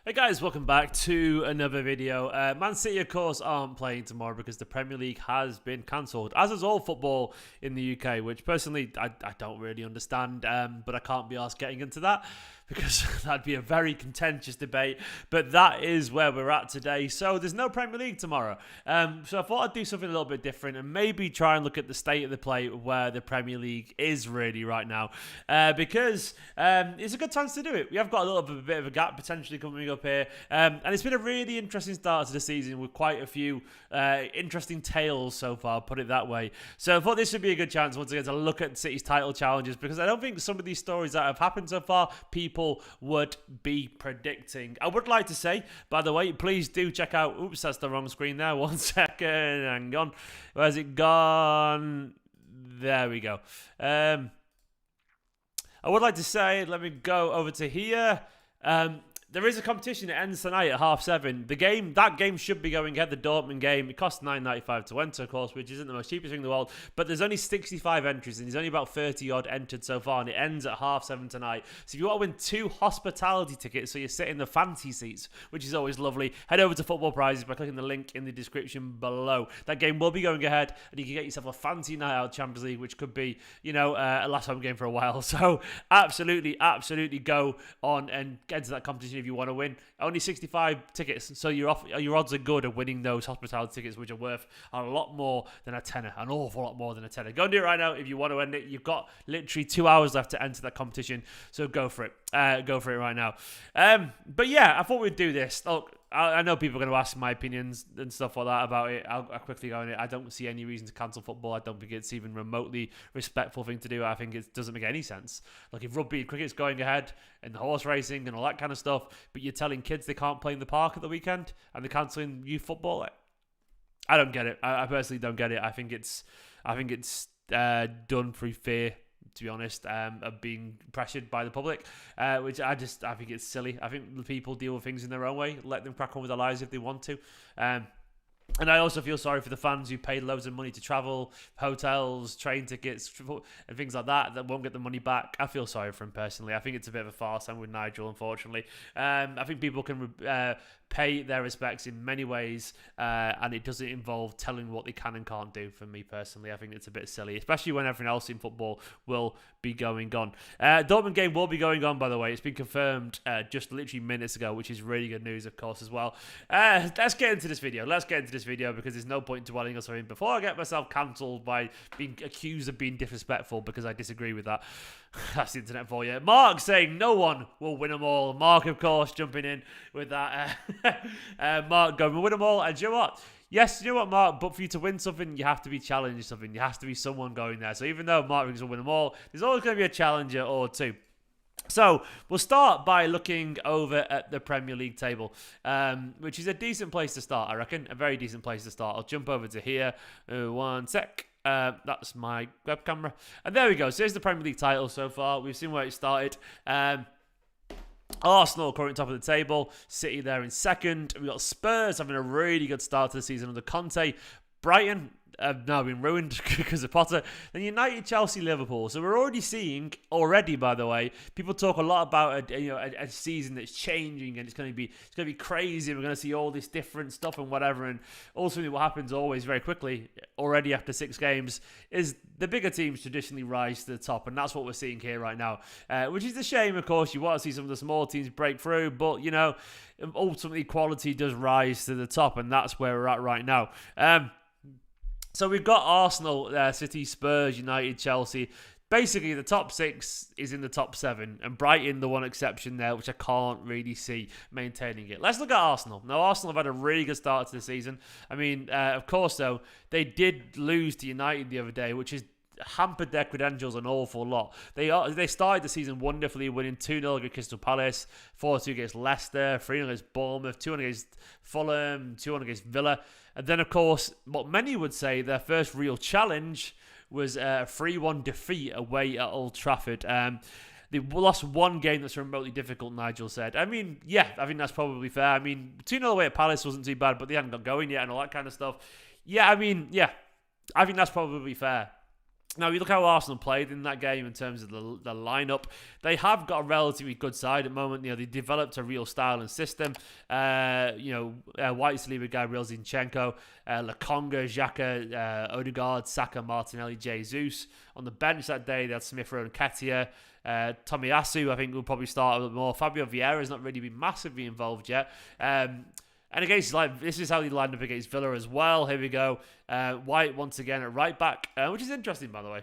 Hey guys, welcome back to another video. Man City, of course, aren't playing tomorrow because the Premier League has been cancelled, as is all football in the UK, which personally I don't really understand, but I can't be asked getting into that because that'd be a very contentious debate. But that is where we're at today. So there's no Premier League tomorrow. So I thought I'd do something a little bit different and maybe try and look at the state of the play where the Premier League is really right now, because it's a good chance to do it. We have got a bit of a gap potentially coming up here, and it's been a really interesting start to the season with quite a few interesting tales so far, put it that way. So I thought this would be a good chance once again to look at City's title challenges, because I don't think some of these stories that have happened so far people would be predicting. I would like to say, by the way, please do check out, oops, that's the wrong screen there, 1 second, hang on, where's it gone? There we go. I would like to say, let me go over to here. There is a competition that ends tonight at 7:30. That game should be going ahead, the Dortmund game. It costs $9.95 to enter, of course, which isn't the most cheapest thing in the world. But there's only 65 entries, and there's only about 30 odd entered so far, and it ends at 7:30 tonight. So if you want to win 2 hospitality tickets, so you sit in the fancy seats, which is always lovely, head over to Football Prizes by clicking the link in the description below. That game will be going ahead, and you can get yourself a fancy night out Champions League, which could be, a last home game for a while. So absolutely go on and get into that competition if you want to win. Only 65 tickets, so your odds are good of winning those hospitality tickets, which are worth a lot more than a tenner, an awful lot more than a tenner. Go and do it right now if you want to win it. You've got literally 2 hours left to enter that competition, so go for it. Go for it right now. But yeah, I thought we'd do this. Look, I know people are going to ask my opinions and stuff like that about it. I'll quickly go on it. I don't see any reason to cancel football. I don't think it's even remotely respectful thing to do. I think it doesn't make any sense. Like, if rugby and cricket's going ahead and the horse racing and all that kind of stuff, but you're telling kids they can't play in the park at the weekend and they're cancelling youth football, I don't get it. I personally don't get it. I think it's done through fear, to be honest, of being pressured by the public, which I think it's silly. I think people deal with things in their own way. Let them crack on with their lives if they want to. And I also feel sorry for the fans who paid loads of money to travel, hotels, train tickets, and things like that won't get the money back. I feel sorry for them personally. I think it's a bit of a farce. I'm with Nigel, unfortunately. I think people can pay their respects in many ways, and it doesn't involve telling what they can and can't do. For me personally, I think it's a bit silly, especially when everything else in football will be going on. Dortmund game will be going on, by the way. It's been confirmed just literally minutes ago, which is really good news, of course, as well. Let's get into this video. Because there's no point dwelling on something before I get myself cancelled by being accused of being disrespectful because I disagree with that. That's the internet for you. Mark saying no one will win them all. Mark, of course, jumping in with that. Mark going, we'll win them all. And you know what? Yes, you know what, Mark? But for you to win something, you have to be challenged something. You have to be someone going there. So even though Mark thinks will win them all, there's always going to be a challenger or two. So we'll start by looking over at the Premier League table, which is a decent place to start, I reckon. A very decent place to start. I'll jump over to here. 1 sec. That's my web camera. And there we go. So here's the Premier League title so far. We've seen where it started. Arsenal currently top of the table. City there in second. We've got Spurs having a really good start to the season under Conte. Brighton have now been ruined because of Potter. Then United, Chelsea, Liverpool. So we're already seeing, by the way, people talk a lot about a season that's changing and it's going to be crazy. We're going to see all this different stuff and whatever. And ultimately, what happens always very quickly, already after 6 games, is the bigger teams traditionally rise to the top, and that's what we're seeing here right now. Which is a shame, of course. You want to see some of the small teams break through, but ultimately quality does rise to the top, and that's where we're at right now. So we've got Arsenal, City, Spurs, United, Chelsea. Basically, the top 6 is in the top 7, and Brighton, the one exception there, which I can't really see maintaining it. Let's look at Arsenal. Now, Arsenal have had a really good start to the season. I mean, of course, though, they did lose to United the other day, which has hampered their credentials an awful lot. They started the season wonderfully, winning 2-0 against Crystal Palace, 4-2 against Leicester, 3-0 against Bournemouth, 2-1 against Fulham, 2-1 against Villa. And then, of course, what many would say their first real challenge was a 3-1 defeat away at Old Trafford. They lost one game that's remotely difficult, Nigel said. I mean, yeah, I think that's probably fair. I mean, 2-0 away at Palace wasn't too bad, but they hadn't got going yet and all that kind of stuff. Yeah, I mean, yeah, I think that's probably fair. Now, you look how Arsenal played in that game in terms of the lineup. They have got a relatively good side at the moment. They developed a real style and system. White Saliba, Gabriel Zinchenko, Lokonga, Xhaka, Odegaard, Saka, Martinelli, Jesus. On the bench that day, they had Smith Rowe and Ketia. Tomiyasu, I think, will probably start a little more. Fabio Vieira has not really been massively involved yet. And against, this is how he lined up against Villa as well. Here we go. White once again at right back, which is interesting, by the way.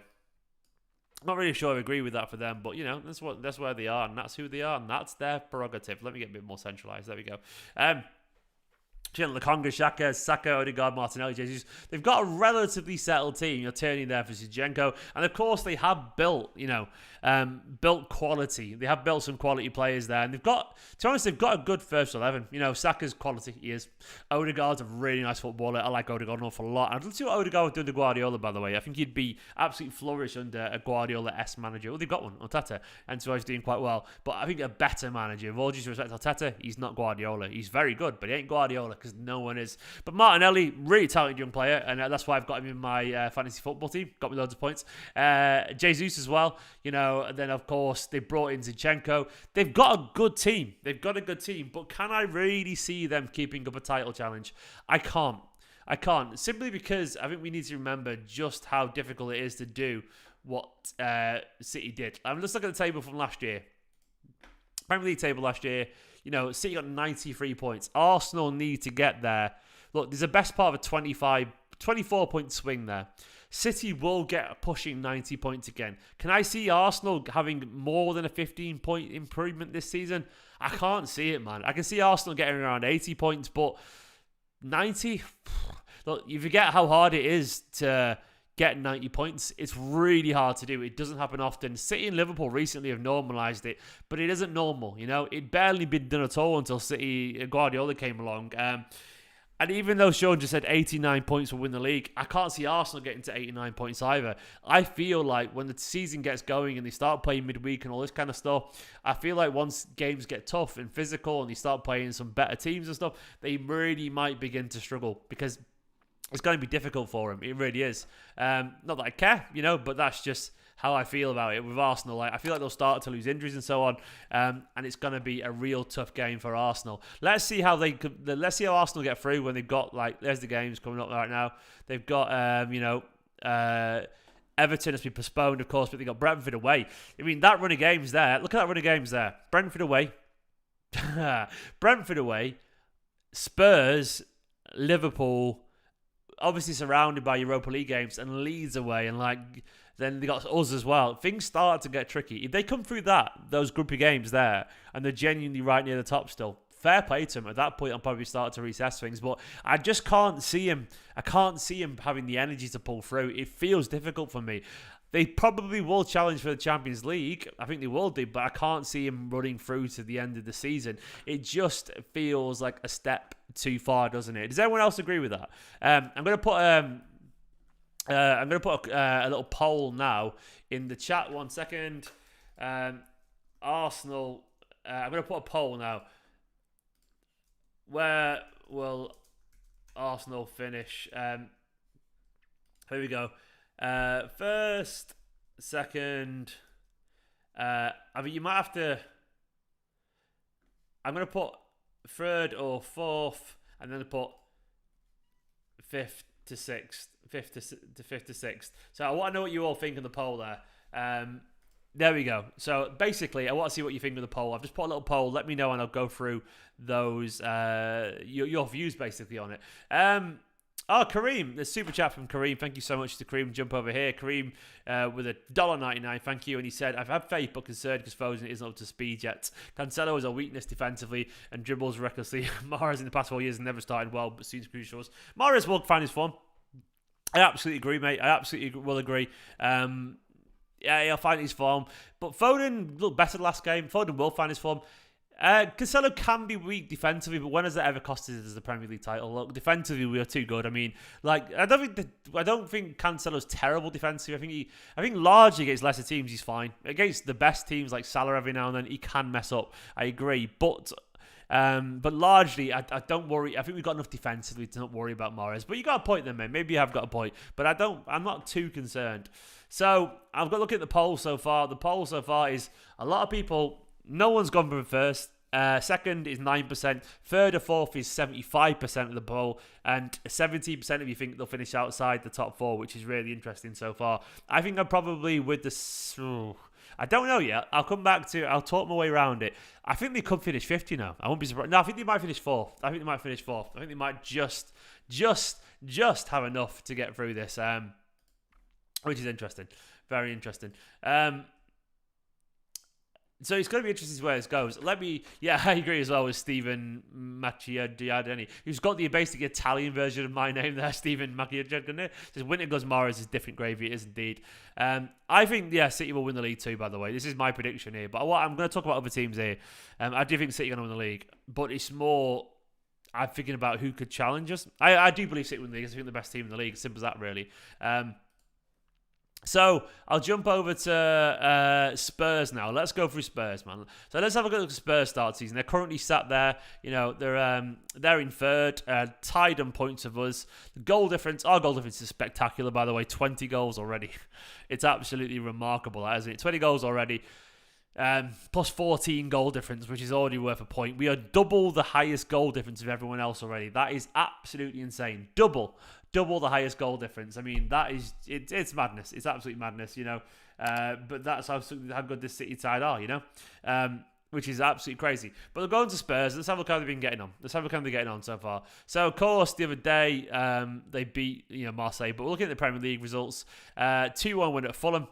Not really sure I agree with that for them, but that's where they are, and that's who they are, and that's their prerogative. Let me get a bit more centralised. There we go. Lokonga, Xhaka, Saka, Odegaard, Martinelli, Jesus. They've got a relatively settled team. You're turning there for Zinchenko, and of course they have built quality. They have built some quality players there, and they've got a good first 11. Saka's quality, he is. Odegaard's a really nice footballer. I like Odegaard an awful lot. I'd love to see what Odegaard would do under Guardiola, by the way. I think he'd be absolutely flourish under a Guardiola-esque manager. Well, they've got one, Arteta, and so he's doing quite well. But I think a better manager, with all due respect to Arteta, he's not Guardiola. He's very good, but he ain't Guardiola, because no one is. But Martinelli, really talented young player, and that's why I've got him in my fantasy football team. Got me loads of points. Jesus as well, and then of course they brought in Zinchenko. They've got a good team. But can I really see them keeping up a title challenge? I can't. Simply because I think we need to remember just how difficult it is to do what City did. Let's look at the table from last year. Premier League table last year. City got 93 points. Arsenal need to get there. Look, there's a best part of a 24-point swing there. City will get pushing 90 points again. Can I see Arsenal having more than a 15-point improvement this season? I can't see it, man. I can see Arsenal getting around 80 points, but 90? Look, you forget how hard it is to get 90 points. It's really hard to do. It doesn't happen often. City and Liverpool recently have normalised it, but it isn't normal. It barely been done at all until Guardiola came along. And even though Sean just said 89 points will win the league, I can't see Arsenal getting to 89 points either. I feel like when the season gets going and they start playing midweek and all this kind of stuff, I feel like once games get tough and physical and they start playing some better teams and stuff, they really might begin to struggle, because it's going to be difficult for them. It really is. Not that I care, but that's just how I feel about it with Arsenal. I feel like they'll start to lose injuries and so on, and it's going to be a real tough game for Arsenal. Let's see how Arsenal get through when they've got, there's the games coming up right now. They've got, Everton has been postponed, of course, but they've got Brentford away. I mean, that run of games there. Look at that run of games there. Brentford away. Brentford away. Spurs, Liverpool, obviously surrounded by Europa League games, and Leeds away, and then they got us as well. Things start to get tricky. If they come through those groupy games there, and they're genuinely right near the top still, fair play to them. At that point, I'll probably start to reassess things, but I just can't see him. I can't see him having the energy to pull through. It feels difficult for me. They probably will challenge for the Champions League. I think they will do, but I can't see him running through to the end of the season. It just feels like a step too far, doesn't it? Does anyone else agree with that? I'm going to put a little poll now in the chat. 1 second. Arsenal. I'm going to put a poll now. Where will Arsenal finish? Here we go. First, second. I mean, you might have to. I'm going to put third or fourth, and then put fifth to sixth. Fifth to sixth. So I want to know what you all think of the poll there. There we go. So basically, I want to see what you think of the poll. I've just put a little poll. Let me know, and I'll go through those your views basically on it. Kareem, the super chat from Kareem. Thank you so much to Kareem. Jump over here, Kareem, with $1.99. Thank you. And he said, "I've had faith but concerned because Foden isn't up to speed yet. Cancelo is a weakness defensively and dribbles recklessly. Mahrez in the past 4 years has never started well, but seems crucial. Mahrez will find his form." I absolutely agree, mate. I absolutely will agree. Yeah, he'll find his form. But Foden looked better last game. Foden will find his form. Cancelo can be weak defensively, but when has that ever costed us the Premier League title? Look, defensively we are too good. I mean, I don't think Cancelo's terrible defensively. I think largely against lesser teams he's fine. Against the best teams like Salah every now and then he can mess up. I agree, but But largely, I don't worry. I think we've got enough defensively to not worry about Mahrez. But you got a point there, mate. Maybe you have got a point. But I'm not too concerned. So I've got to look at the poll so far. The poll so far is a lot of people. No one's gone for first. Second is 9%. Third or fourth is 75% of the poll. And 70% of you think they'll finish outside the top four, which is really interesting so far. I think I'm probably with the... I don't know yet. I'll come back to it. I'll talk my way around it. I think they could finish 50 now. I won't be surprised. No, I think they might finish fourth. I think they might just have enough to get through this, which is interesting. Very interesting. So it's going to be interesting where this goes. I agree as well with Stephen Macchiadiani, who's got the basic Italian version of my name there, Stephen Macchiadiani. Says winter goes Mahrez is different gravy. It is indeed. I think, City will win the league too, by the way. This is my prediction here. But I'm going to talk about other teams here. I do think City are going to win the league, but it's more... I'm thinking about who could challenge us. I do believe City win the league. I think the best team in the league. Simple as that, really. So I'll jump over to Spurs now. Let's go through Spurs, man. So let's have a look at the Spurs start season. They're currently sat there. They're in third, tied on points of us. The goal difference, our goal difference is spectacular, by the way. 20 goals already. It's absolutely remarkable, isn't it? 20 goals already. Plus 14 goal difference, which is already worth a point. We are double the highest goal difference of everyone else already. That is absolutely insane. Double the highest goal difference. I mean, it's madness. It's absolute madness, but that's how good this City side are, which is absolutely crazy. But they're going to Spurs. Let's have a look how they've been getting on. So far. So, of course, the other day, they beat Marseille. But we're looking at the Premier League results. 2-1 win at Fulham.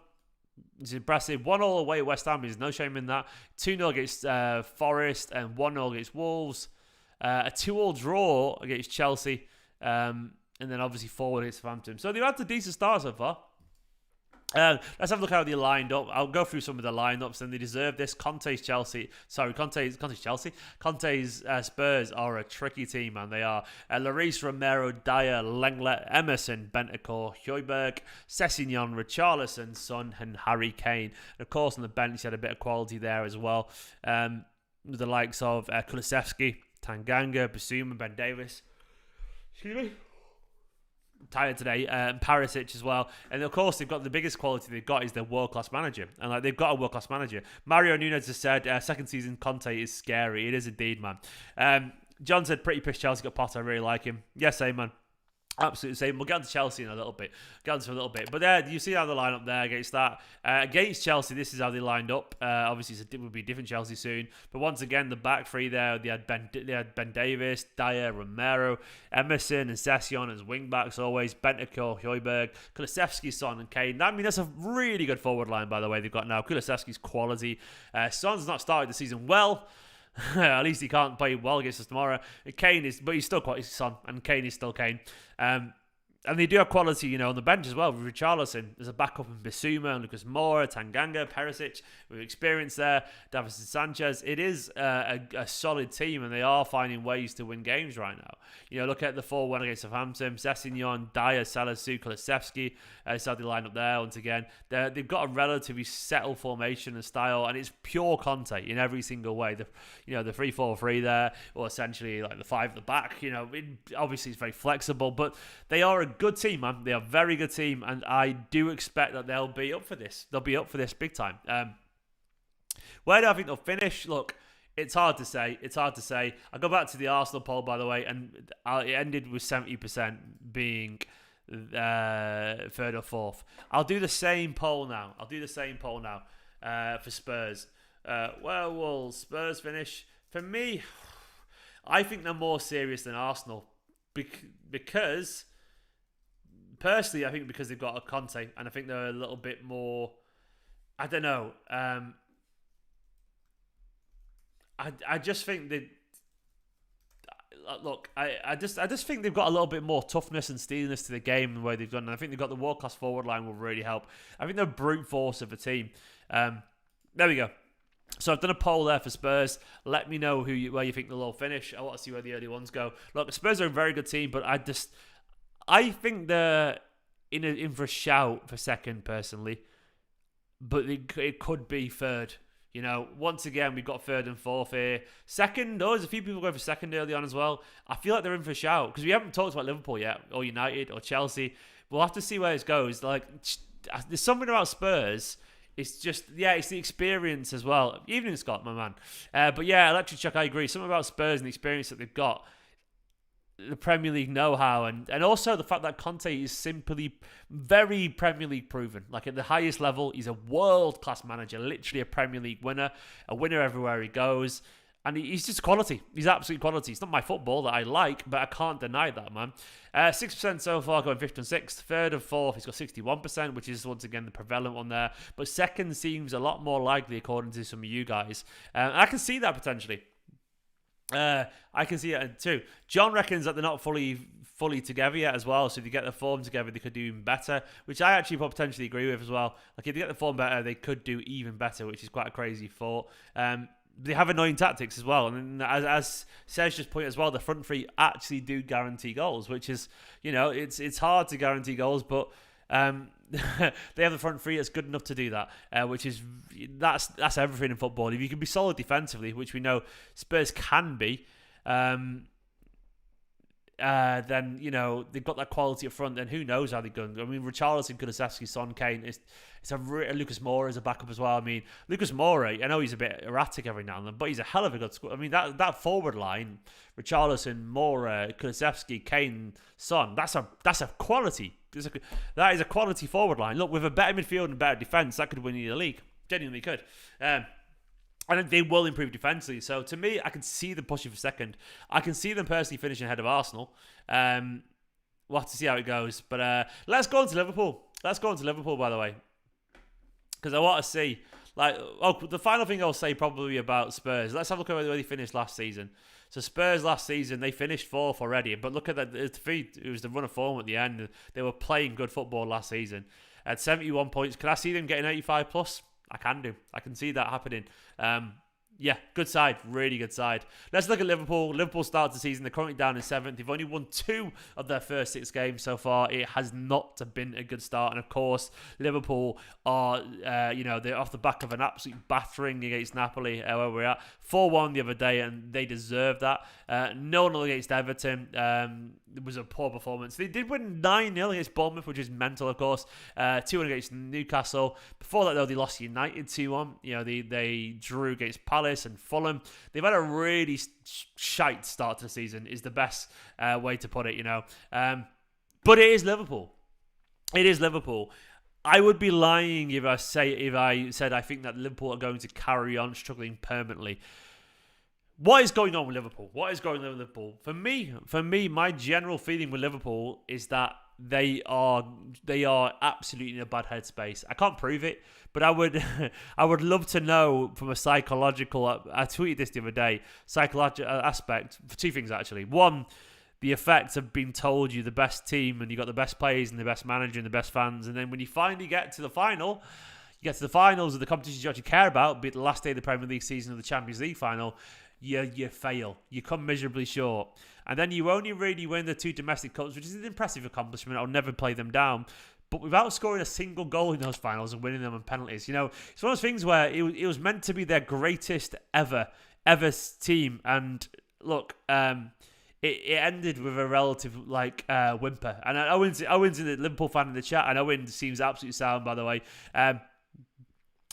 It's impressive. 1-1 away at West Ham. There's no shame in that. 2-0 against Forest and 1-0 against Wolves. A 2-2 draw against Chelsea. And then obviously forward against Southampton. So they've had a decent start so far. Let's have a look how they lined up. I'll go through some of the lineups, and they deserve this. Conte's Chelsea. Conte's Spurs are a tricky team, man. They are. Lloris, Romero, Dyer, Lenglet, Emerson, Bentancur, Højbjerg, Sessegnon, Richarlison, Son, and Harry Kane. And of course, on the bench, you had a bit of quality there as well. With the likes of Kulusevski, Tanganga, Basuma, Ben Davis. Excuse me. Tired today, and Perisic as well. And of course, they've got the biggest quality they've got is their world-class manager. And they've got a world-class manager. Mario Nunes has said, second season Conte is scary. It is indeed, man. John said, pretty piss Chelsea got Potter. I really like him. Yes, same, man. Absolutely same. We'll get on to Chelsea in a little bit. But there, you see how they line up there against that. Against Chelsea, this is how they lined up. Obviously, it would be a different Chelsea soon. But once again, the back three there, they had Ben Davis, Dyer, Romero, Emerson, and Sessegnon as wing backs always. Bentancur, Højbjerg, Kulusevski, Son, and Kane. I mean, that's a really good forward line, by the way, they've got now. Kulusevski's quality. Son's not started the season well. At least he can't play well against us tomorrow. Kane is, but he's still quite his son, and Kane is still Kane. And they do have quality, on the bench as well. With Richarlison, there's a backup in Basuma, and Lucas Moura, Tanganga, Perisic, with experience there. Davinson Sanchez. It is a solid team, and they are finding ways to win games right now. Look at the 4-1 against Southampton. Sessegnon, Dyer, Salisu, Kulusevski. So they line up there once again. They've got a relatively settled formation and style, and it's pure Conte in every single way. The 3-4-3 there, or essentially like the 5 at the back. Obviously it's very flexible, but they are a good team, man. They are a very good team, and I do expect that they'll be up for this. They'll be up for this big time. Where do I think they'll finish? Look, it's hard to say. I go back to the Arsenal poll, by the way, and it ended with 70% being third or fourth. I'll do the same poll now. For Spurs. Where will Spurs finish? For me, I think they're more serious than Arsenal because... Personally, I think because they've got a Conte, and I think they're a little bit more. I don't know. I just think they. Look, I just think they've got a little bit more toughness and steeliness to the game the way they've done. And I think they've got the world class forward line will really help. I think they're a brute force of a team. There we go. So I've done a poll there for Spurs. Let me know where you think they'll all finish. I want to see where the early ones go. Look, Spurs are a very good team, but I think they're in for a shout for second, personally. But it could be third. You know, once again, we've got third and fourth here. Second, there's a few people going for second early on as well. I feel like they're in for a shout because we haven't talked about Liverpool yet, or United, or Chelsea. We'll have to see where it goes. Like, there's something about Spurs. It's just, it's the experience as well. Evening, Scott, my man. But yeah, Electric Chuck, I agree. Something about Spurs and the experience that they've got. The Premier League know-how and also the fact that Conte is simply very Premier League proven. Like at the highest level, he's a world-class manager, literally a Premier League winner, a winner everywhere he goes. And he's just quality. He's absolute quality. It's not my football that I like, but I can't deny that, man. 6% so far, going 5th and 6th. Third and fourth, he's got 61%, which is once again the prevalent one there. But second seems a lot more likely, according to some of you guys. I can see that potentially. I can see it too. John reckons that they're not fully together yet as well. So if they get the form together, they could do even better, which I actually potentially agree with as well. Like if they get the form better, they could do even better, which is quite a crazy thought. They have annoying tactics as well, and as Serge just pointed as well, the front three actually do guarantee goals, which is, it's hard to guarantee goals, but they have the front three that's good enough to do that, which is that's everything in football. If you can be solid defensively, which we know Spurs can be, then they've got that quality up front. Then who knows how they're going? I mean, Richarlison, Kulusevski, Son, Kane. Lucas Moura is a backup as well. I mean, Lucas Moura, I know he's a bit erratic every now and then, but he's a hell of a good squad. I mean, that forward line, Richarlison, Moura, Kulusevski, Kane, Son. That's a quality. That is a quality forward line. Look, with a better midfield and better defence, that could win you the league. Genuinely could. And they will improve defensively. So to me, I can see them pushing for second. I can see them personally finishing ahead of Arsenal. We'll have to see how it goes. But let's go on to Liverpool. Let's go on to Liverpool, by the way. Because I want to see. The final thing I'll say probably about Spurs. Let's have a look at where they finished last season. So Spurs last season, they finished fourth already. But look at that. It was the run of form at the end. They were playing good football last season. At 71 points, can I see them getting 85 plus? I can do. I can see that happening. Yeah, good side. Really good side. Let's look at Liverpool. Liverpool started the season. They're currently down in 7th. They've only won 2 of their first 6 games so far. It has not been a good start. And of course, Liverpool are, they're off the back of an absolute battering against Napoli, where we're at. 4-1 the other day, and they deserve that. 0-0 against Everton. It was a poor performance. They did win 9-0 against Bournemouth, which is mental, of course. 2-1 against Newcastle. Before that, though, they lost United 2-1. They drew against Palace and Fulham. They've had a really shite start to the season, is the best way to put it, But it is Liverpool. It is Liverpool. I would be lying if I said I think that Liverpool are going to carry on struggling permanently. What is going on with Liverpool? What is going on with Liverpool? For me, my general feeling with Liverpool is that they are absolutely in a bad headspace. I can't prove it, but I would love to know from a psychological. I tweeted this the other day. Psychological aspect for 2 things actually. One, the effect of being told you're the best team and you got the best players and the best manager and the best fans, and then when you finally get to the final. You get to the finals of the competitions you actually care about, be it the last day of the Premier League season or the Champions League final. You fail. You come miserably short. And then you only really win the 2 domestic cups, which is an impressive accomplishment. I'll never play them down. But without scoring a single goal in those finals and winning them on penalties. It's one of those things where it was meant to be their greatest ever team. And look, it ended with a relative whimper. And Owen's a Liverpool fan in the chat, and Owen seems absolutely sound, by the way.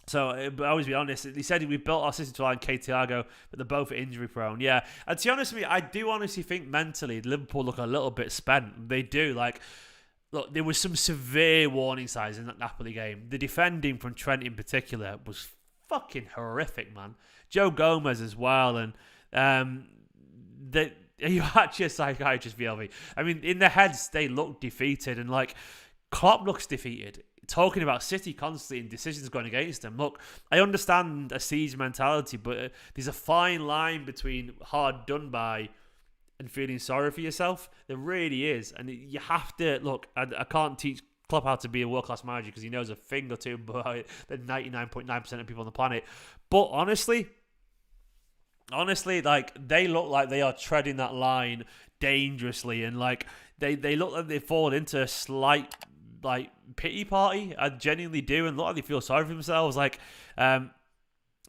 So, but I always be honest, he said we built our system to align Thiago, but they're both injury prone. Yeah. And to be honest with me, I do honestly think mentally Liverpool look a little bit spent. They do. Look, there was some severe warning signs in that Napoli game. The defending from Trent in particular was fucking horrific, man. Joe Gomez as well. And you actually a psychiatrist, VLV. I mean, in their heads, they look defeated. And Klopp looks defeated. Talking about City constantly and decisions going against them. Look, I understand a siege mentality, but there's a fine line between hard done by and feeling sorry for yourself. There really is. And you have to, look, I can't teach Klopp how to be a world-class manager because he knows a thing or two about it than 99.9% of people on the planet. But honestly, they look like they are treading that line dangerously, and they look like they've fallen into a slight pity party. I genuinely do, and a lot of they feel sorry for themselves.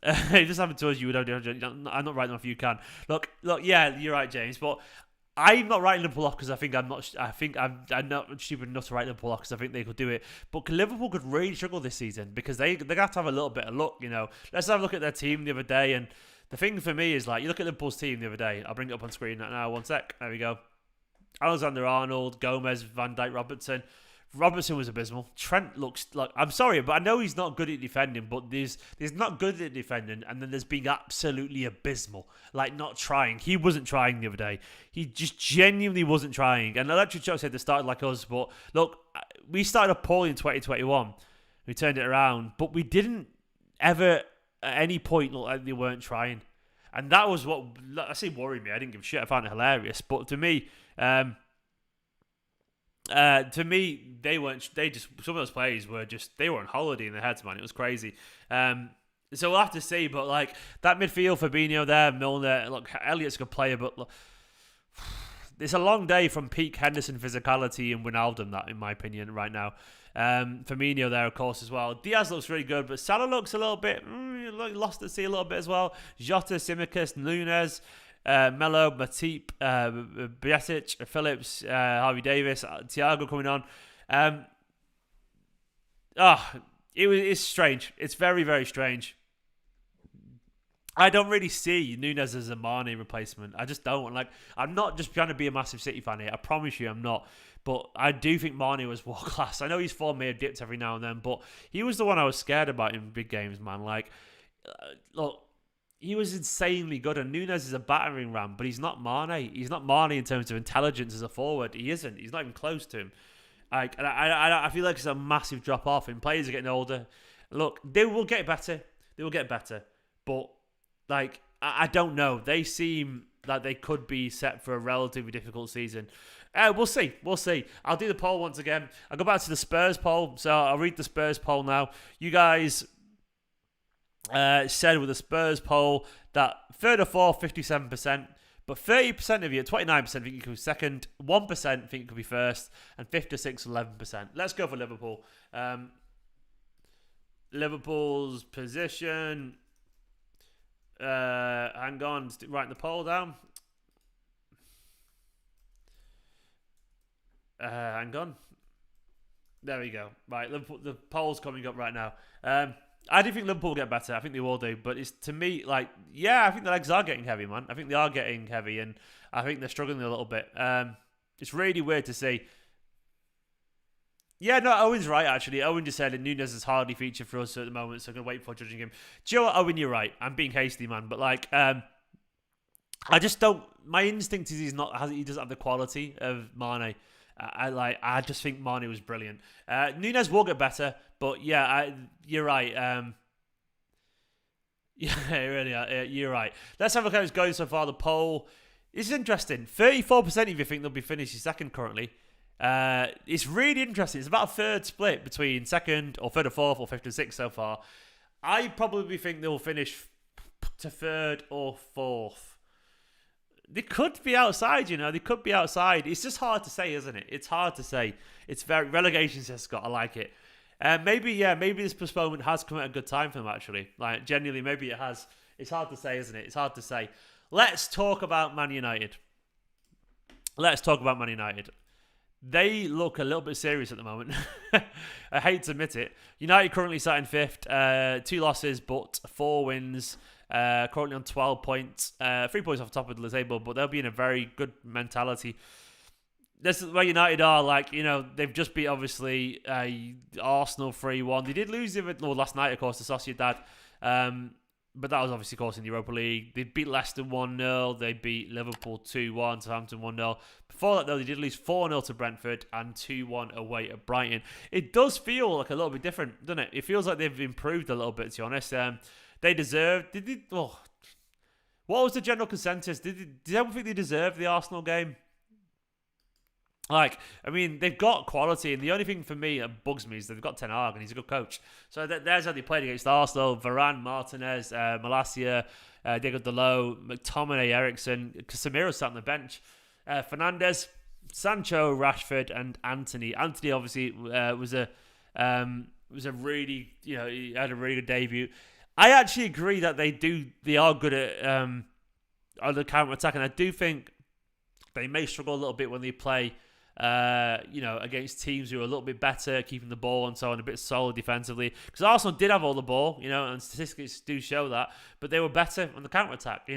If this happened to us, you would have. I'm not writing off. You can look. Yeah, you're right, James. But I'm not writing Liverpool off because I think I'm not. I think I'm not stupid enough to write Liverpool off because I think they could do it. But Liverpool could really struggle this season because they have to have a little bit of luck. Let's have a look at their team the other day. And the thing for me is like you look at Liverpool's team the other day. I'll bring it up on screen now. 1 sec. There we go. Alexander-Arnold, Gomez, Van Dijk, Robertson. Robertson was abysmal. Trent looks like... I'm sorry, but I know he's not good at defending, but there's not good at defending, and then there's being absolutely abysmal. Like, not trying. He wasn't trying the other day. He just genuinely wasn't trying. And Electric Shock said they started like us, but look, we started appalling in 2021. We turned it around, but we didn't ever at any point look like they weren't trying. And that was what... I say worried me. I didn't give a shit. I found it hilarious. But to me... they weren't. They just some of those players were just they were on holiday in their heads, man. It was crazy. So we'll have to see. But like that midfield, Fabinho there, Milner. Look, Elliott's a good player, but look, it's a long day from peak Henderson physicality and Wijnaldum. That, in my opinion, right now. Firmino there, of course, as well. Diaz looks really good, but Salah looks a little bit lost at sea a little bit as well. Jota, Tsimikas, Nunes. Melo, Matip, Bjasic, Phillips, Harvey Davis, Thiago coming on. It's strange. It's very, very strange. I don't really see Nunes as a Mane replacement. I just don't. Like, I'm not just trying to be a massive City fan here. I promise you I'm not. But I do think Mane was world class. I know his form may have dipped every now and then, but he was the one I was scared about in big games, man. Like, look. He was insanely good, and Nunes is a battering ram, but he's not Mane. He's not Mane in terms of intelligence as a forward. He isn't. He's not even close to him. Like, and I feel like it's a massive drop off, and players are getting older. Look, they will get better. They will get better, but like I don't know. They seem like they could be set for a relatively difficult season. We'll see. We'll see. I'll do the poll once again. I'll go back to the Spurs poll. So I'll read the Spurs poll now. You guys. Said with the Spurs poll that third or fourth, 57%, but 30% of you, 29% think you could be second, 1% think you could be first, and 56, 11%. Let's go for Liverpool. Liverpool's position. Hang on, just writing the poll down. Hang on. There we go. Right, Liverpool, the poll's coming up right now. I do think Liverpool will get better. I think they will do. But it's to me, like, yeah, I think the legs are getting heavy, man. I think they are getting heavy, and I think they're struggling a little bit. It's really weird to see. Yeah, no, Owen's right, actually. Owen just said that Nunes is hardly featured for us at the moment, so I'm going to wait for judging him. Do you know what, Owen, you're right. I'm being hasty, man. But, like, I just don't... My instinct is he doesn't have the quality of Mane. I just think Mane was brilliant. Nunes will get better, but yeah, you're right. Yeah, really, you're right. Let's have a look how it's going so far. The poll. This is interesting. 34% of you think they'll be finishing second currently. It's really interesting. It's about a third split between second or third or fourth or fifth and sixth so far. I probably think they'll finish to third or fourth. They could be outside, you know. They could be outside. It's just hard to say, isn't it? It's hard to say. It's very relegation, says Scott. I like it. Maybe this postponement has come at a good time for them, actually. Like, genuinely, maybe it has. It's hard to say, isn't it? It's hard to say. Let's talk about Man United. They look a little bit serious at the moment. I hate to admit it. United currently sat in fifth. 2 losses, but 4 wins. Currently on 12 points. 3 points off the top of the table, but they'll be in a very good mentality. This is where United are, like, you know, they've just beat, obviously, Arsenal 3-1. They did lose last night, of course, to Sociedad. But that was obviously, of course, in the Europa League. They beat Leicester 1-0. They beat Liverpool 2-1, Southampton 1-0. Before that, though, they did lose 4-0 to Brentford and 2-1 away at Brighton. It does feel like a little bit different, doesn't it? It feels like they've improved a little bit, to be honest. They deserved... what was the general consensus? Did everyone think they deserved the Arsenal game? Like, I mean, they've got quality, and the only thing for me that bugs me is they've got Ten Hag, and he's a good coach. So there's how they played against Arsenal. Varane, Martinez, Malacia, Diego Dalot, McTominay, Ericsson, Casemiro sat on the bench. Fernandes, Sancho, Rashford, and Anthony. Anthony obviously was a really, you know, he had a really good debut. I actually agree that they are good at on the counter attack, and I do think they may struggle a little bit when they play, against teams who are a little bit better keeping the ball and so on, a bit solid defensively. Because Arsenal did have all the ball, and statistics do show that, but they were better on the counter attack.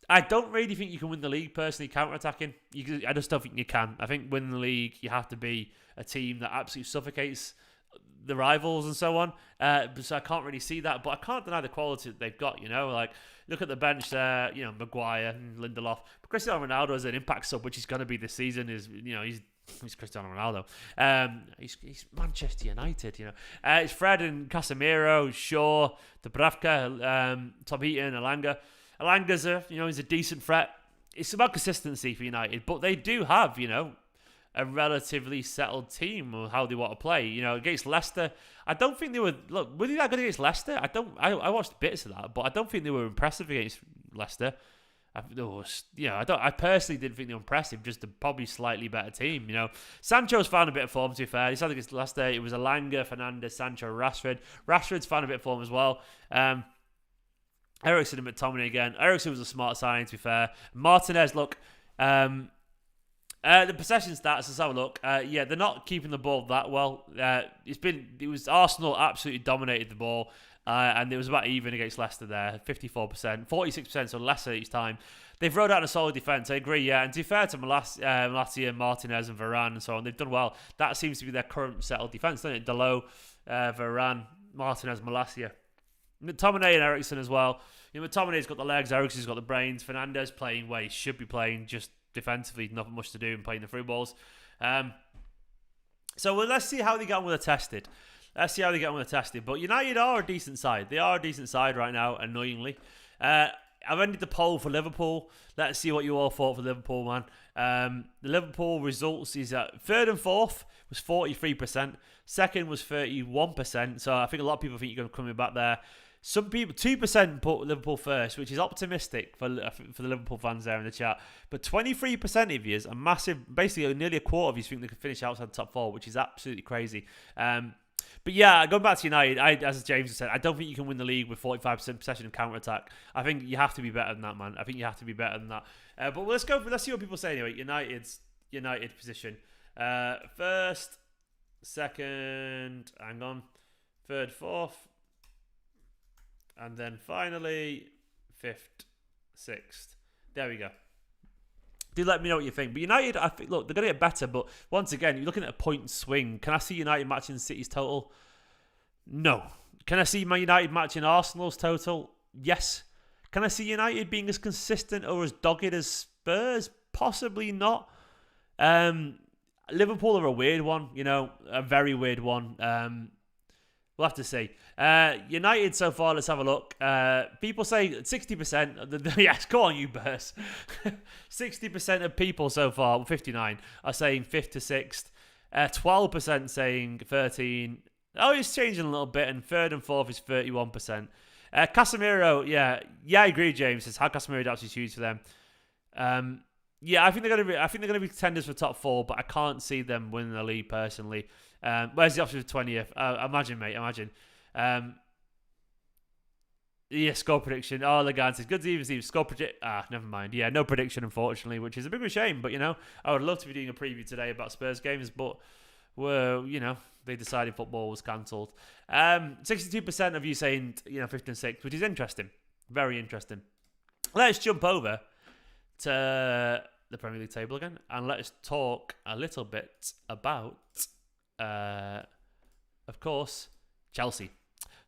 I don't really think you can win the league personally counter attacking. I just don't think you can. I think winning the league, you have to be a team that absolutely suffocates the rivals and so on. So I can't really see that, but I can't deny the quality that they've got. Like look at the bench there. Maguire and Lindelof. But Cristiano Ronaldo is an impact sub, which he's going to be this season. He's Cristiano Ronaldo. He's Manchester United. It's Fred and Casemiro, Shaw, Dubravka, Tom Heaton, Elanga. Elanga's he's a decent threat. It's about consistency for United, but they do have a relatively settled team of how they want to play. Against Leicester, I don't think they were they that good against Leicester? I watched bits of that, but I don't think they were impressive against Leicester. I personally didn't think they were impressive, just a probably slightly better team. Sancho's found a bit of form, to be fair. He said against Leicester, it was Elanga, Fernandes, Sancho, Rashford. Rashford's found a bit of form as well. Eriksen and McTominay again. Eriksen was a smart signing, to be fair. Martinez, look, the possession stats, let's have a look. They're not keeping the ball that well. It was Arsenal absolutely dominated the ball, and it was about even against Leicester there, 54%, 46%, so Leicester each time. They've rolled out a solid defence, I agree, yeah. And to be fair to Malacia, Martinez and Varane and so on, they've done well. That seems to be their current settled defence, doesn't it? Dalot, Varane, Martinez, Malacia. McTominay and Eriksen as well. McTominay's got the legs, Eriksen's got the brains. Fernandes playing where he should be playing, just defensively, nothing much to do and playing the through balls. Let's see how they get on with the tested. But United are a decent side. They are a decent side right now, annoyingly. I've ended the poll for Liverpool. Let's see what you all thought for Liverpool, man. The Liverpool results is at third and fourth was 43%. Second was 31%. So I think a lot of people think you're going to come back there. Some people, 2% put Liverpool first, which is optimistic for the Liverpool fans there in the chat. But 23% of you, a massive, basically nearly a quarter of you think they could finish outside the top four, which is absolutely crazy. But yeah, going back to United, as James said, I don't think you can win the league with 45% possession and counter-attack. I think you have to be better than that, man. I think you have to be better than that. But let's see what people say anyway. United position. First, second, third, fourth. And then finally, fifth, sixth. There we go. Do let me know what you think. But United, I think, look, they're going to get better. But once again, you're looking at a point swing. Can I see United matching City's total? No. Can I see Man United matching Arsenal's total? Yes. Can I see United being as consistent or as dogged as Spurs? Possibly not. Liverpool are a weird one, a very weird one. We'll have to see. United so far, let's have a look. People say 60%. Yes, go on, you Burst. 60% of people so far, 59, are saying 5th to 6th. 12% saying 13. Oh, it's changing a little bit, and 3rd and 4th is 31%. Casemiro, yeah, I agree. James says how Casemiro is absolutely huge for them. I think they're going to be contenders for top 4, but I can't see them winning the league personally. Where's the option for 20th? Imagine, mate. Imagine. Score prediction. Oh, Lagan says, good to even see score predict. Never mind. Yeah, no prediction, unfortunately, which is a bit of a shame. But, I would love to be doing a preview today about Spurs games, but, they decided football was cancelled. 62% of you saying, 5th and 6th, which is interesting. Very interesting. Let's jump over to the Premier League table again, and let's talk a little bit about, of course, Chelsea.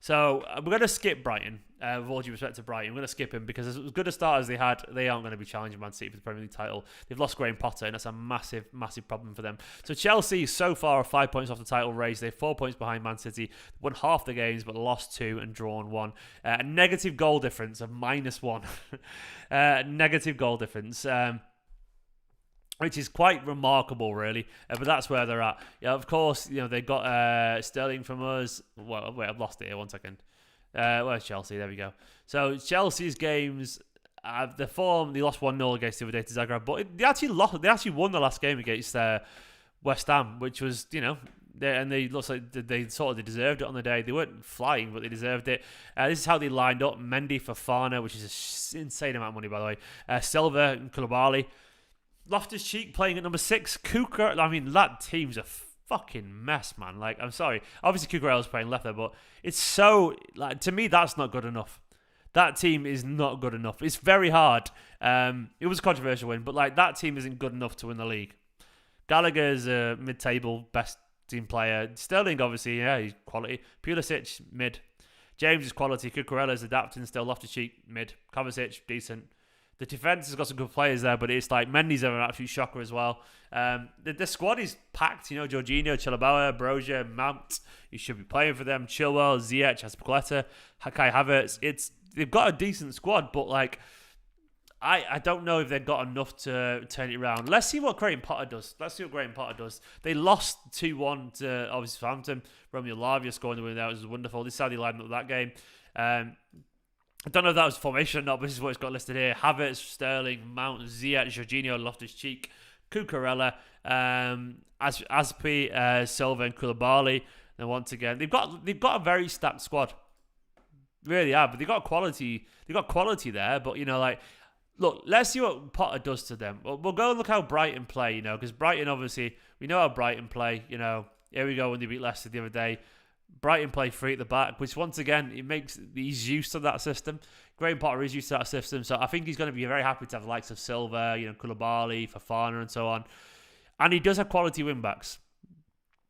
So we're going to skip Brighton, with all due respect to Brighton. We're going to skip him because as good a start as they had, they aren't going to be challenging Man City for the Premier League title. They've lost Graham Potter, and that's a massive, massive problem for them. So Chelsea so far are 5 points off the title race. They're 4 points behind Man City. They've won half the games, but lost 2 and drawn 1. A negative goal difference of -1. Negative goal difference. Which is quite remarkable, really. But that's where they're at. Yeah, of course, they got Sterling from us. Well, wait, I've lost it here. 1 second. Where's Chelsea? There we go. So Chelsea's games, the form, they lost 1-0 against the other day to Zagreb, but they actually won the last game against West Ham, which was, they looks like they sort of deserved it on the day. They weren't flying, but they deserved it. This is how they lined up: Mendy, Fofana, which is an insane amount of money, by the way. Silva and Koulibaly. Loftus-Cheek playing at number 6. Cucurella. I mean, that team's a fucking mess, man. Like, I'm sorry. Obviously, Cucurella's playing left there, but it's so, like, to me, that's not good enough. That team is not good enough. It's very hard. It was a controversial win, but, like, that team isn't good enough to win the league. Gallagher's a mid-table best team player. Sterling, obviously, yeah, he's quality. Pulisic, mid. James is quality. Cucurella's adapting still. Loftus-Cheek, mid. Kovacic, decent. The defence has got some good players there, but it's like Mendy's an absolute shocker as well. The squad is packed. You know, Jorginho, Chilwell, Brozier, Mount. You should be playing for them. Chilwell, Ziyech, Azpilicueta, Kai Havertz. They've got a decent squad, but like I don't know if they've got enough to turn it around. Let's see what Graham Potter does. They lost 2-1 to obviously Southampton. Romeo Lavia scoring the win there, which was wonderful. This is how they lined up that game. I don't know if that was formation or not, but this is what it's got listed here. Havertz, Sterling, Mount, Ziyech, Jorginho, Loftus-Cheek, Cucurella, Aspi, Silva and Koulibaly. And once again, they've got a very stacked squad. Really are, but they've got quality there, but you know, like, look, let's see what Potter does to them. We'll go and look how Brighton play, you know, because Brighton, obviously, we know how Brighton play, you know. Here we go when they beat Leicester the other day. Brighton play 3 at the back, which once again, he's used to that system. Graham Potter is used to that system, so I think he's going to be very happy to have the likes of Silva, you know, Koulibaly, Fofana, and so on. And he does have quality wing-backs.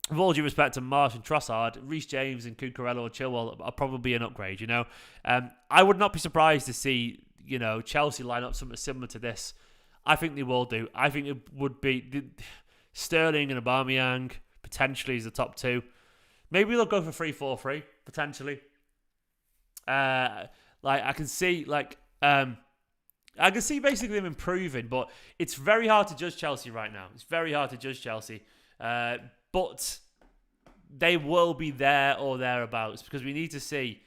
With all due respect to Marsh and Trossard, Reece James and Cucurella or Chilwell are probably an upgrade, you know. I would not be surprised to see, you know, Chelsea line up something similar to this. I think they will do. I think it would be Sterling and Aubameyang potentially as the top 2. Maybe they'll go for 3-4-3 potentially. I can see basically them improving, but it's very hard to judge Chelsea right now. It's very hard to judge Chelsea, but they will be there or thereabouts because we need to see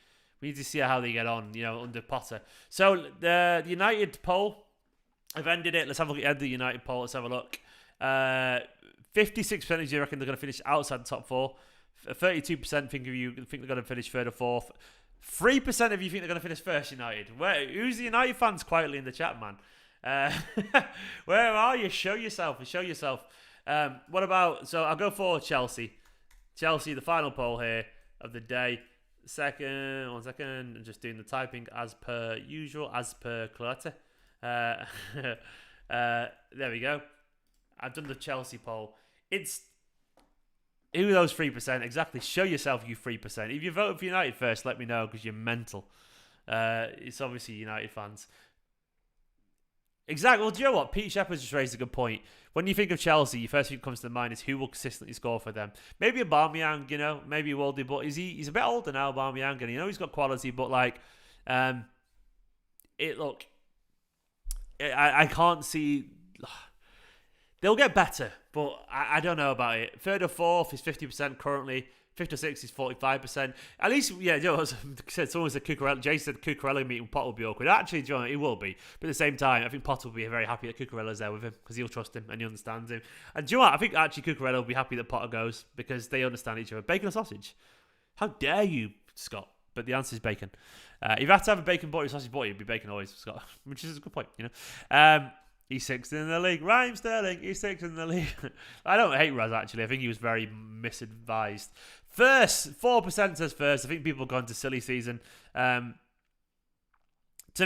how they get on, you know, under Potter. So the United poll, I've ended it. Let's have a look at the United poll. Let's have a look. 56% of you reckon they're going to finish outside the top 4. 32% think they're going to finish 3rd or 4th. 3% of you think they're going to finish first. United. Who's the United fans quietly in the chat, man? Where are you? Show yourself. What about? So I'll go for Chelsea. Chelsea, the final poll here of the day. One second. I'm just doing the typing as per usual, as per Cloetta. There we go. I've done the Chelsea poll. It's who are those 3%? Exactly. Show yourself, you 3%. If you voted for United first, let me know because you're mental. It's obviously United fans. Exactly. Well, do you know what? Pete Shepherd's just raised a good point. When you think of Chelsea, your first thing that comes to mind is who will consistently score for them. Maybe Aubameyang, you know, maybe he will do, but he's a bit older now, Aubameyang, and you know he's got quality, but like, I can't see. They'll get better, but I don't know about it. 3rd or 4th is 50% currently. 5th or 6th is 45%. At least, yeah, you know, someone said Cucurella. Jay said Cucurella meeting Potter will be awkward. Actually, John, it will be. But at the same time, I think Potter will be very happy that Cucurella's there with him because he'll trust him and he understands him. And do you know what? I think actually Cucurella will be happy that Potter goes because they understand each other. Bacon or sausage? How dare you, Scott? But the answer is bacon. If you have to have a bacon butty or sausage butty, it'd be bacon always, Scott. Which is a good point, you know. He's 6th in the league. Raheem Sterling, he's 6th in the league. I don't hate Raz, actually. I think he was very misadvised. First, 4% says first. I think people have gone to silly season. To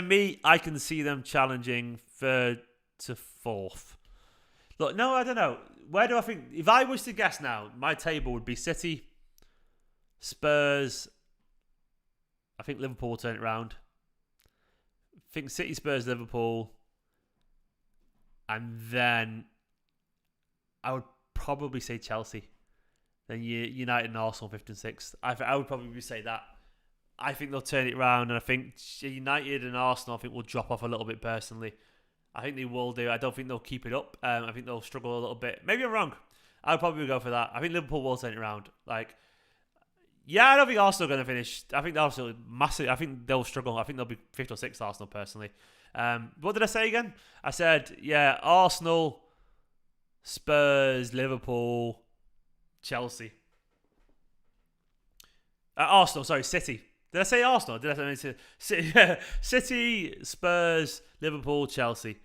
me, I can see them challenging 3rd to 4th. Look, no, I don't know. Where do I think... If I was to guess now, my table would be City, Spurs. I think Liverpool will turn it round. I think City, Spurs, Liverpool... And then I would probably say Chelsea. Then United and Arsenal 5th and 6th. I would probably say that. I think they'll turn it around, and I think United and Arsenal will drop off a little bit personally. I think they will do. I don't think they'll keep it up. I think they'll struggle a little bit. Maybe I'm wrong. I would probably go for that. I think Liverpool will turn it around. I don't think Arsenal are going to finish. I think Arsenal massive. I think they'll struggle. I think they'll be 5th or 6th Arsenal personally. What did I say again? I said, Arsenal, Spurs, Liverpool, Chelsea. Arsenal, sorry, City. Did I say Arsenal? Did I say City? City, Spurs, Liverpool, Chelsea.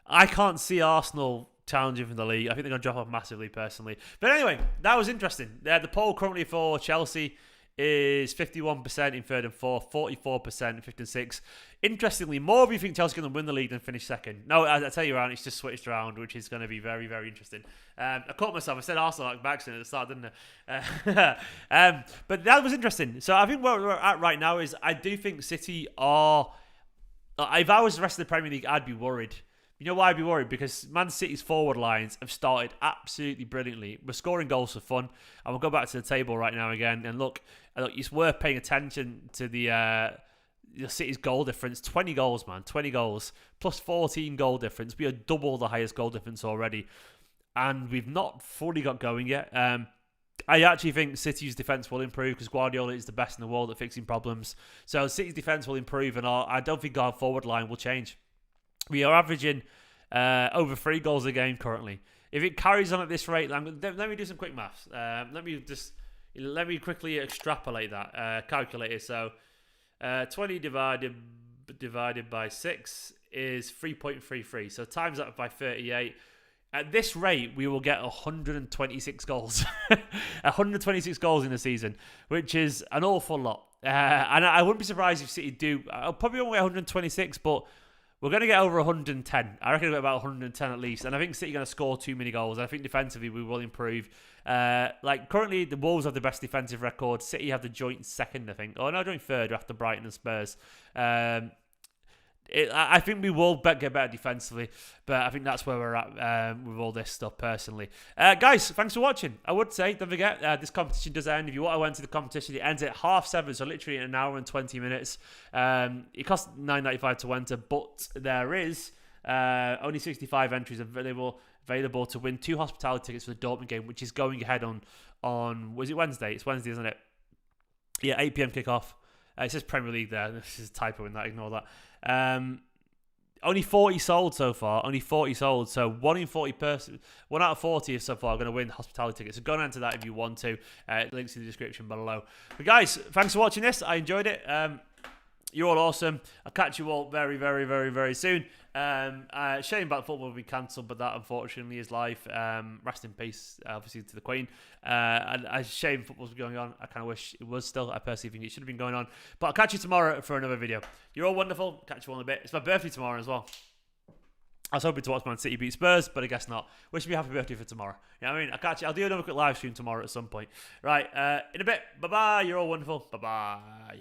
I can't see Arsenal challenging for the league. I think they're going to drop off massively, personally. But anyway, that was interesting. The poll currently for Chelsea is 51% in third and fourth, 44% in fifth and sixth. Interestingly, more of you think Chelsea are going to win the league than finish second. No, I tell you, Aaron, it's just switched around, which is going to be very, very interesting. I caught myself. I said Arsenal like Baxton at the start, didn't I? But that was interesting. So I think where we're at right now is I do think City are... If I was the rest of the Premier League, I'd be worried. You know why I'd be worried? Because Man City's forward lines have started absolutely brilliantly. We're scoring goals for fun. And we'll go back to the table right now again. And look, it's worth paying attention to the City's goal difference. 20 goals, man. 20 goals. Plus 14 goal difference. We are double the highest goal difference already. And we've not fully got going yet. I actually think City's defence will improve because Guardiola is the best in the world at fixing problems. So City's defence will improve. And I don't think our forward line will change. We are averaging over 3 goals a game currently. If it carries on at this rate, let me do some quick maths. Let me quickly extrapolate that calculator. So 20 divided by 6 is 3.33. So times that by 38. At this rate, we will get 126 goals. 126 goals in the season, which is an awful lot. And I wouldn't be surprised if City do. I'll probably won't get 126, but we're going to get over 110. I reckon about 110 at least. And I think City are going to score too many goals. I think defensively we will improve. Currently, the Wolves have the best defensive record. City have the joint second, I think. Oh, no, joint third after Brighton and Spurs. I think we will get better defensively, but I think that's where we're at with all this stuff personally. Guys, thanks for watching. I would say, don't forget, this competition does end. If you want to enter the competition, it ends at 7:30, so literally in an hour and 20 minutes. It costs $9.95 to enter, but there is only 65 entries available to win 2 hospitality tickets for the Dortmund game, which is going ahead on was it Wednesday? It's Wednesday, isn't it? Yeah, 8 p.m. kickoff. It says Premier League there. This is a typo in that. Ignore that. Only 40 sold so far. Only 40 sold. So 1 out of 40 so far are going to win hospitality tickets. So go and enter that if you want to. Links in the description below. But guys, thanks for watching this. I enjoyed it. You're all awesome. I'll catch you all very, very, very, very soon. Shame about football will be cancelled, but that unfortunately is life. Rest in peace, obviously, to the Queen. And a shame football's going on. I kind of wish it was still. I personally think it should have been going on. But I'll catch you tomorrow for another video. You're all wonderful. Catch you all in a bit. It's my birthday tomorrow as well. I was hoping to watch Man City beat Spurs, but I guess not. Wish me happy birthday for tomorrow. You know what I mean? I'll catch you. I'll do another quick live stream tomorrow at some point. Right, in a bit. Bye-bye. You're all wonderful. Bye-bye.